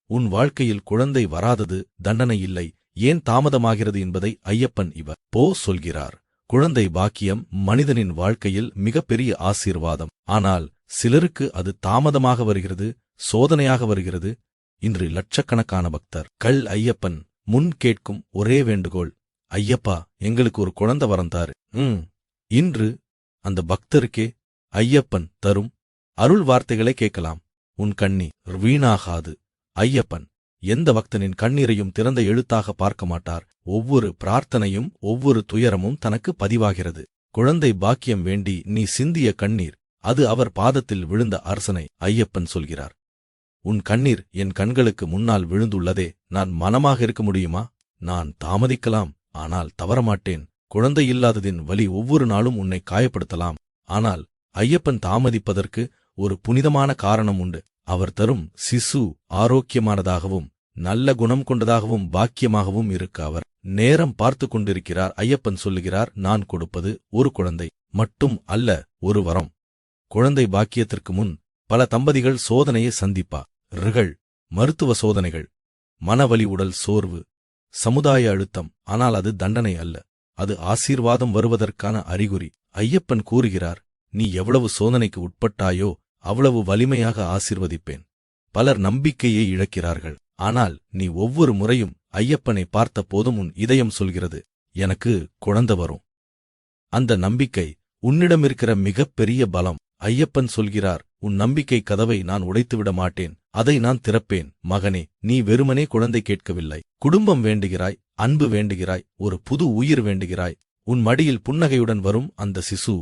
உன் வாழ்க்கையில் குழந்தை வராதது தண்டனை இல்லை, ஏன் தாமதமாகிறது என்பதை ஐயப்பன் போ சொல்கிறார். குழந்தை பாக்கியம் மனிதனின் வாழ்க்கையில் மிகப்பெரிய ஆசீர்வாதம். ஆனால் சிலருக்கு அது தாமதமாக வருகிறது, சோதனையாக வருகிறது. இன்று லட்சக்கணக்கான பக்தர்கள் ஐயப்பன் முன் கேட்கும் ஒரே வேண்டுகோள், ஐயப்பா எங்களுக்கு ஒரு குழந்தை வரம் தாரு. இன்று அந்த பக்தருக்கே ஐயப்பன் தரும் அருள் வார்த்தைகளை கேட்கலாம். உன் கண்ணீர் வீணாகாது. ஐயப்பன் எந்த பக்தனின் கண்ணீரையும் திறந்த எழுத்தாக பார்க்க மாட்டார். ஒவ்வொரு பிரார்த்தனையும் ஒவ்வொரு துயரமும் தனக்கு பதிவாகிறது. குழந்தை பாக்கியம் வேண்டி நீ சிந்திய கண்ணீர் அது அவர் பாதத்தில் விழுந்த அரசனை ஐயப்பன் சொல்கிறார். உன் கண்ணீர் என் கண்களுக்கு முன்னால் விழுந்துள்ளதே, நான் மனமாக இருக்க முடியுமா? நான் தாமதிக்கலாம், ஆனால் தவறமாட்டேன். குழந்தை இல்லாததின் வலி ஒவ்வொரு நாளும் உன்னை காயப்படுத்தலாம். ஆனால் ஐயப்பன் தாமதிப்பதற்கு ஒரு புனிதமான காரணம் உண்டு. அவர் தரும் சிசு ஆரோக்கியமானதாகவும் நல்ல குணம் கொண்டதாகவும் பாக்கியமாகவும் இருக்க அவர் நேரம் பார்த்து கொண்டிருக்கிறார். ஐயப்பன் சொல்லுகிறார், நான் கொடுப்பது ஒரு குழந்தை மட்டும் அல்ல, ஒரு வரம். குழந்தை பாக்கியத்திற்கு முன் பல தம்பதிகள் சோதனையை சந்திப்பார்கள். மருத்துவ சோதனைகள், மனவலி, உடல் சோர்வு, சமுதாய அழுத்தம். ஆனால் அது தண்டனை அல்ல, அது ஆசீர்வாதம் வருவதற்கான அறிகுறி. ஐயப்பன் கூறுகிறார், நீ எவ்வளவு சோதனைக்கு உட்பட்டாயோ அவ்வளவு வலிமையாக ஆசீர்வதிப்பேன். பலர் நம்பிக்கையை இழக்கிறார்கள். ஆனால் நீ ஒவ்வொரு முறையும் ஐயப்பனை பார்த்த போதும் உன் இதயம் சொல்கிறது, எனக்கு குழந்தை வரும். அந்த நம்பிக்கை உன்னிடமிருக்கிற மிகப்பெரிய பலம். ஐயப்பன் சொல்கிறார், உன் நம்பிக்கை கதவை நான் உடைத்துவிட மாட்டேன், அதை நான் திறப்பேன். மகனே, நீ வெறுமனே குழந்தை கேட்கவில்லை, குடும்பம் வேண்டுகிறாய், அன்பு வேண்டுகிறாய், ஒரு புது உயிர் வேண்டுகிறாய். உன் மடியில் புன்னகையுடன் வரும் அந்த சிசு,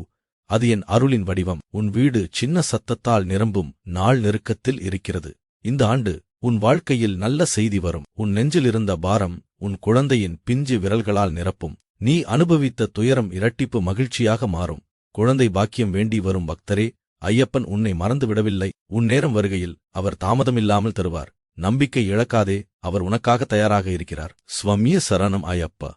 அது என் அருளின் வடிவம். உன் வீடு சின்ன சத்தத்தால் நிரம்பும் நாள் நெருக்கத்தில் இருக்கிறது. இந்த ஆண்டு உன் வாழ்க்கையில் நல்ல செய்தி வரும். உன் நெஞ்சில் இருந்த பாரம் உன் குழந்தையின் பிஞ்சு விரல்களால் நிரப்பும். நீ அனுபவித்த துயரம் இரட்டிப்பு மகிழ்ச்சியாக மாறும். குழந்தை பாக்கியம் வேண்டி வரும் பக்தரே, ஐயப்பன் உன்னை மறந்துவிடவில்லை. உன் நேரம் வருகையில் அவர் தாமதமில்லாமல் தருவார். நம்பிக்கை இழக்காதே, அவர் உனக்காக தயாராக இருக்கிறார். ஸ்வமிய சரணம் ஐயப்பா.